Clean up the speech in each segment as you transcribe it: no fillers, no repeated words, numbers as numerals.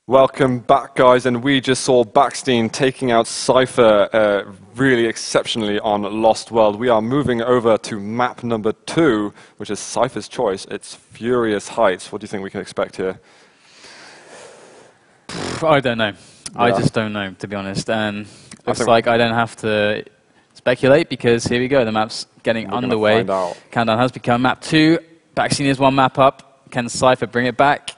Welcome back, guys, and we just saw baksteen taking out Cypher really exceptionally on Lost World. We are moving over to map number 2, which is Cypher's choice. It's Furious Heights. What do you think we can expect here? I don't know. Yeah. I just don't know, to be honest. And looks like I don't have to speculate because here we go. The map's getting underway. Countdown has become map 2. Baksteen is 1 map up. Can Cypher bring it back?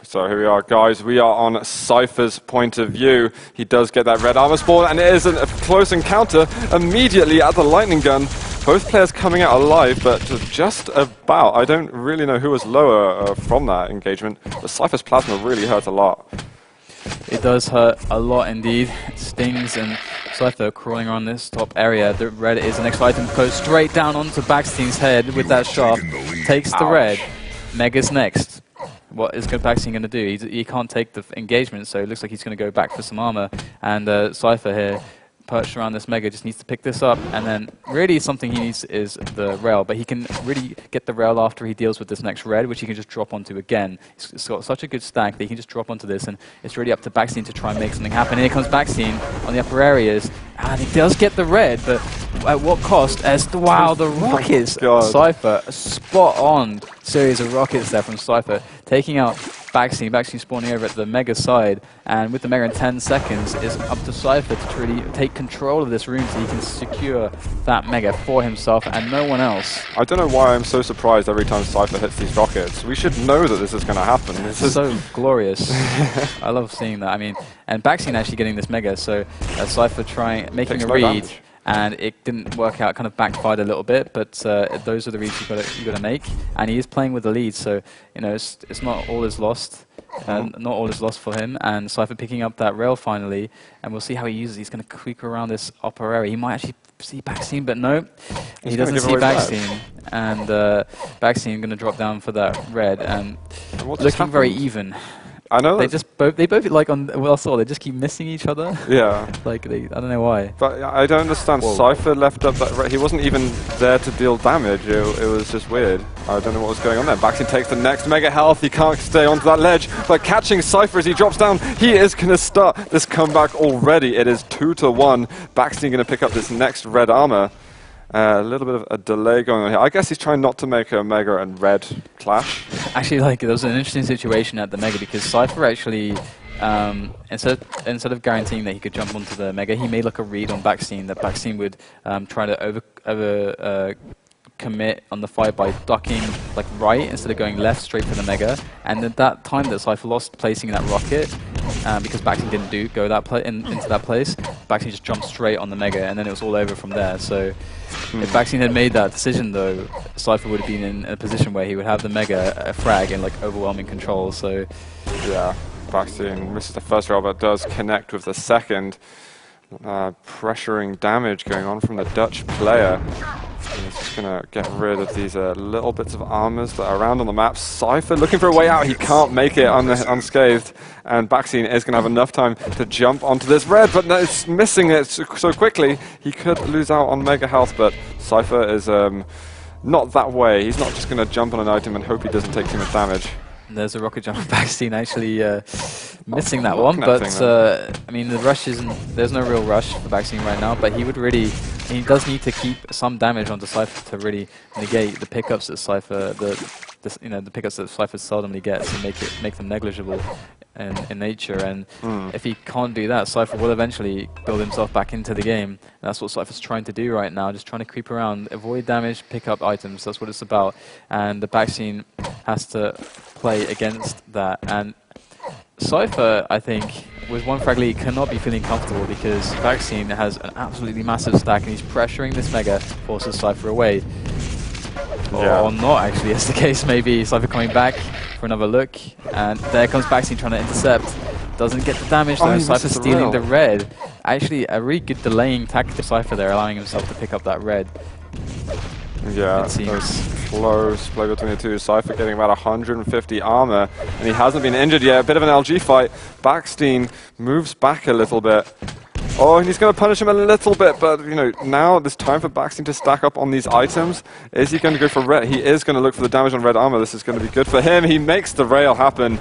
So here we are, guys. We are on Cypher's point of view. He does get that red armor spawn, and it is a close encounter immediately at the lightning gun. Both players coming out alive, but just about. I don't really know who was lower from that engagement, but Cypher's plasma really hurt a lot. It does hurt a lot indeed. It stings, and Cypher crawling around this top area. The red is the next item. Goes straight down onto Baksteen's head with that shot. Takes the red. Mega's next. What is baksteen going to do? He can't take the engagement, so it looks like he's going to go back for some armor. And Cypher here, perched around this Mega, just needs to pick this up. And then really something he needs is the rail. But he can really get the rail after he deals with this next red, which he can just drop onto again. It's got such a good stack that he can just drop onto this. And it's really up to baksteen to try and make something happen. Here comes baksteen on the upper areas. And he does get the red, but at what cost? Wow, the rockets! Cypher, a spot-on series of rockets there from Cypher, taking out baksteen. Baksteen spawning over at the Mega side, and with the Mega in 10 seconds, it's up to Cypher to really take control of this room so he can secure that Mega for himself and no one else. I don't know why I'm so surprised every time Cypher hits these rockets. We should know that this is going to happen. This is so glorious. I love seeing that. I mean, and baksteen actually getting this Mega, so Cypher making a read. And it didn't work out, kind of backfired a little bit, but those are the reads you've got to make. And he is playing with the lead, so you know it's not all is lost. Not all is lost for him. And Cypher picking up that rail finally, and we'll see how he uses it. He's going to creep around this upper area. He might actually see baksteen, but no, he doesn't see baksteen. And baksteen going to drop down for that red, and looking very even. I know they both like on well saw they just keep missing each other. Yeah. Like I don't know why. But I don't understand. Whoa. Cypher left up that he wasn't even there to deal damage. It was just weird. I don't know what was going on there. Baksteen takes the next Mega health. He can't stay onto that ledge, but catching Cypher as he drops down, he is going to start this comeback already. It is 2-1. Baksteen going to pick up this next red armor. A little bit of a delay going on here. I guess he's trying not to make a Mega and red clash. Actually, like, there was an interesting situation at the Mega because Cypher actually, instead of guaranteeing that he could jump onto the Mega, he made like a read on baksteen that baksteen would try to over commit on the fight by ducking like right instead of going left straight for the Mega. And at that time that Cypher lost placing that rocket, because baksteen didn't go that into that place, baksteen just jumped straight on the Mega, and then it was all over from there. So if baksteen had made that decision, though, Cypher would have been in a position where he would have the Mega frag in like overwhelming control. So yeah, baksteen misses the first rail, but does connect with the second. Pressuring damage going on from the Dutch player. And he's just going to get rid of these little bits of armors that are around on the map. Cypher looking for a way out. He can't make it unscathed. And baksteen is going to have enough time to jump onto this red, but no, it's missing it so quickly. He could lose out on Mega health, but Cypher is not that way. He's not just going to jump on an item and hope he doesn't take too much damage. There's a rocket jump from baksteen actually missing that one, but I mean the rush there's no real rush for baksteen right now, but he does need to keep some damage onto Cypher to really negate the pickups that Cypher, the pickups that Cypher seldomly gets and make them negligible in nature. And if he can't do that, Cypher will eventually build himself back into the game. And that's what Cypher's trying to do right now, just trying to creep around, avoid damage, pick up items. That's what it's about. And the baksteen has to play against that. And Cypher, I think, with one frag lead, cannot be feeling comfortable because baksteen has an absolutely massive stack and he's pressuring this Mega, forces Cypher away. Yeah. Or not, actually, as the case may be. Cypher coming back for another look, and there comes baksteen trying to intercept. Doesn't get the damage though, Cypher stealing the red. Actually, a really good delaying tactic of Cypher there, allowing himself to pick up that red. Yeah, there's close play between the two. Cypher getting about 150 armor, and he hasn't been injured yet. A bit of an LG fight. Baksteen moves back a little bit. Oh, and he's going to punish him a little bit, but you know, now it's time for baksteen to stack up on these items. Is he going to go for red? He is going to look for the damage on red armor. This is going to be good for him. He makes the rail happen.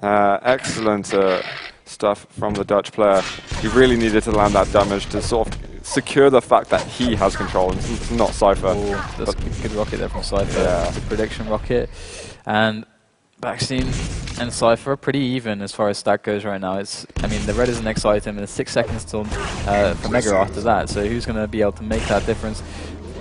Excellent stuff from the Dutch player. He really needed to land that damage to sort of secure the fact that he has control, and it's not Cypher. Oh, that's a good rocket there from Cypher. Yeah. Good prediction rocket. And baksteen and Cypher are pretty even as far as stack goes right now. I mean, the red is the next item, and there's 6 seconds till for Mega after that. So who's going to be able to make that difference?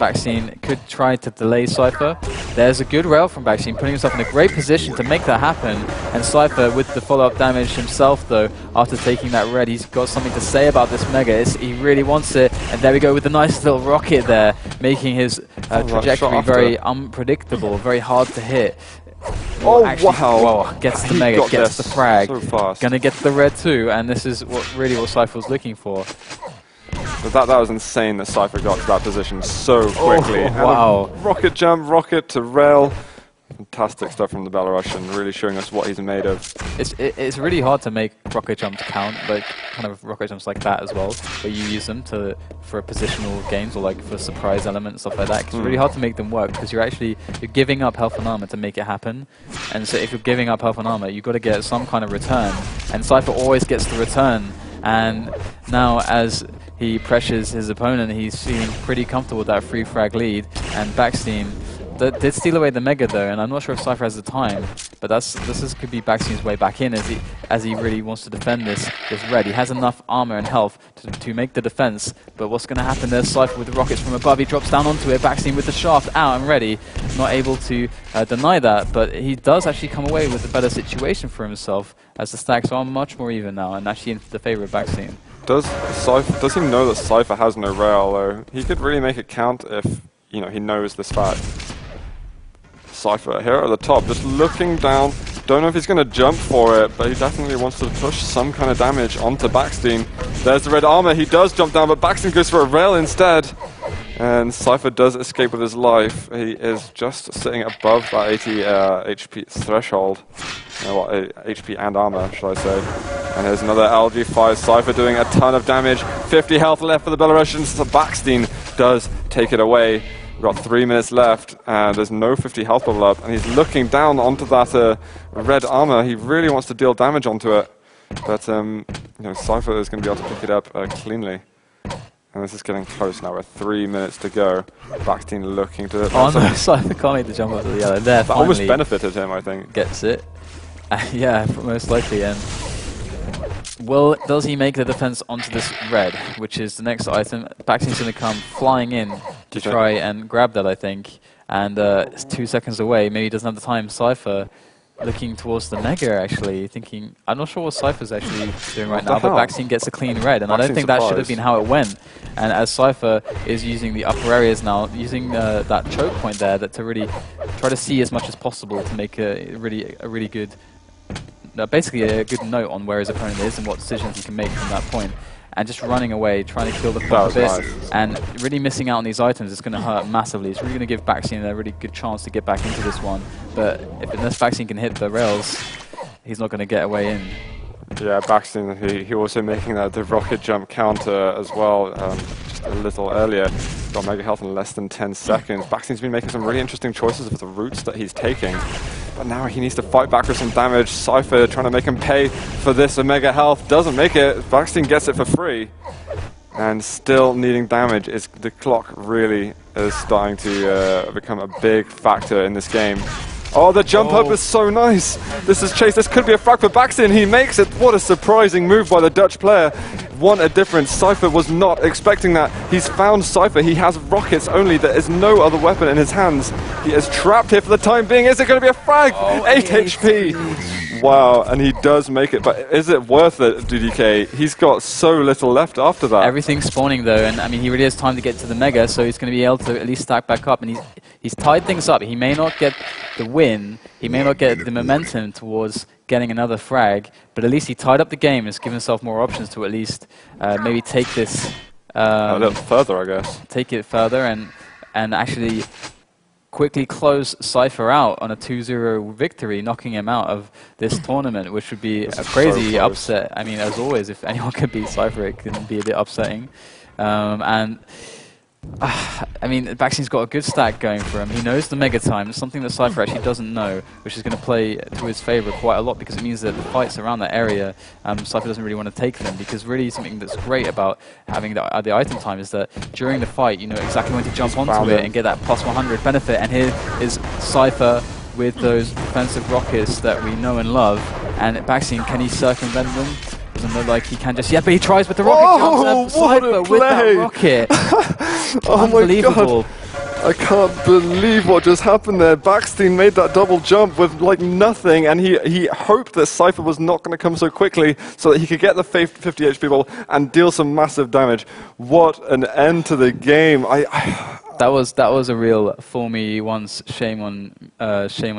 baksteen could try to delay Cypher. There's a good rail from baksteen, putting himself in a great position to make that happen. And Cypher, with the follow-up damage himself, though, after taking that red, he's got something to say about this Mega. He really wants it. And there we go with the nice little rocket there, making his trajectory very unpredictable, very hard to hit. Oh, actually, wow. Whoa, gets the Mega, gets the frag. So fast. Gonna get the red too, and this is really what Cypher was looking for. But that was insane that Cypher got to that position so quickly. Oh, wow. Rocket jump, rocket to rail. Fantastic stuff from the Belarusian, really showing us what he's made of. It's really hard to make rocket jumps count, like kind of rocket jumps like that as well, where you use them for positional games or like for surprise elements, stuff like that. It's really hard to make them work because you're giving up health and armor to make it happen. And so if you're giving up health and armor, you've got to get some kind of return. And Cypher always gets the return. And now as he pressures his opponent, he's feeling pretty comfortable with that free frag lead. And baksteen did steal away the Mega though, and I'm not sure if Cypher has the time, but this could be baksteen's way back in as he really wants to defend this red. He has enough armor and health to make the defense, but what's going to happen? There's Cypher with the rockets from above. He drops down onto it. baksteen with the shaft out and ready, not able to deny that, but he does actually come away with a better situation for himself as the stacks are much more even now, and actually in the favor of baksteen. Does he know that Cypher has no rail though? He could really make it count if he knows this fact. Cypher here at the top, just looking down. Don't know if he's going to jump for it, but he definitely wants to push some kind of damage onto baksteen. There's the red armor. He does jump down, but baksteen goes for a rail instead. And Cypher does escape with his life. He is just sitting above that 80 HP threshold. HP and armor, should I say. And here's another LG5. Cypher doing a ton of damage. 50 health left for the Belarusians. So baksteen does take it away. We've got 3 minutes left, and there's no 50 health bubble up, and he's looking down onto that red armor. He really wants to deal damage onto it, but Cypher is going to be able to pick it up cleanly. And this is getting close now. We're 3 minutes to go. baksteen looking to... Oh no, Cypher can't make the jump up to the yellow. There, that almost benefited him, I think. Gets it. Yeah, most likely. And does he make the defense onto this red, which is the next item? Baksteen's going to come flying in to try and grab that, I think. And it's 2 seconds away. Maybe he doesn't have the time. Cypher looking towards the Mega, actually, thinking... I'm not sure what Cypher's actually doing right now, but baksteen gets a clean red. And I don't think that should have been how it went. And as Cypher is using the upper areas now, using that choke point there to really try to see as much as possible to make a really good... basically a good note on where his opponent is and what decisions he can make from that point. And just running away, trying to kill the point a bit, nice. And really missing out on these items is going to hurt massively. It's really going to give baksteen a really good chance to get back into this one. But unless baksteen can hit the rails, he's not going to get away in. Yeah, baksteen, he also making the rocket jump counter as well, just a little earlier. Got Mega Health in less than 10 seconds. Baksteen's been making some really interesting choices with the routes that he's taking. But now he needs to fight back with some damage. Cypher trying to make him pay for this. Mega Health doesn't make it. baksteen gets it for free. And still needing damage. The clock really is starting to become a big factor in this game. Oh, the jump up is so nice. This is Chase. This could be a frag for baksteen. He makes it. What a surprising move by the Dutch player. What a difference. Cypher was not expecting that. He's found Cypher. He has rockets only. There is no other weapon in his hands. He is trapped here for the time being. Is it going to be a frag? 8 HP. Wow, and he does make it. But is it worth it, DDK? He's got so little left after that. Everything's spawning though, and I mean he really has time to get to the Mega, so he's going to be able to at least stack back up. And he's tied things up. He may not get the win. He may not get the momentum towards getting another frag, but at least he tied up the game and has given himself more options to at least maybe take this a little further, I guess. Take it further and actually quickly close Cypher out on a 2-0 victory, knocking him out of this tournament, which would be a crazy upset. I mean, as always, if anyone can beat Cypher, it can be a bit upsetting. And I mean, Baksteen's got a good stack going for him. He knows the mega time, something that Cypher actually doesn't know, which is going to play to his favor quite a lot because it means that the fights around that area, Cypher doesn't really want to take them, because really something that's great about having the item time is that during the fight, you know exactly when to jump onto it and get that plus 100 benefit. And here is Cypher with those defensive rockets that we know and love. And Baksteen, can he circumvent them? Doesn't look like he can just yet, but he tries with the rocket jumps. Cypher with that rocket. Oh my god. I can't believe what just happened there. Baksteen made that double jump with like nothing, and he hoped that Cypher was not going to come so quickly so that he could get the 50 HP ball and deal some massive damage. What an end to the game. That was a real fool me once, shame on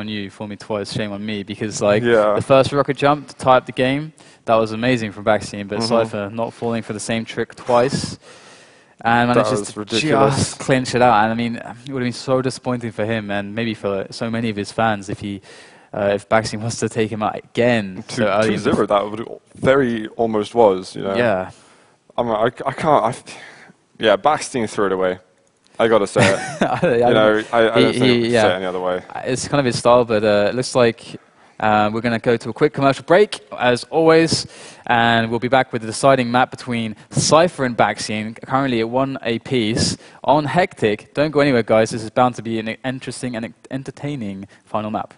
you, fool me twice, shame on me, because like the first rocket jump to tie up the game, that was amazing from Baksteen, but Cypher not falling for the same trick twice and manages to just clinch it out. And I mean, it would have been so disappointing for him and maybe for so many of his fans if Baksteen was to take him out again. 2-0, that would very almost was, you know. Yeah. I mean, I can't. Yeah, Baksteen threw it away. I gotta say it. I don't think say it any other way. It's kind of his style, but it looks like we're going to go to a quick commercial break, as always, and we'll be back with the deciding map between Cypher and Baksteen, currently at 1 apiece on Hectic. Don't go anywhere, guys. This is bound to be an interesting and entertaining final map.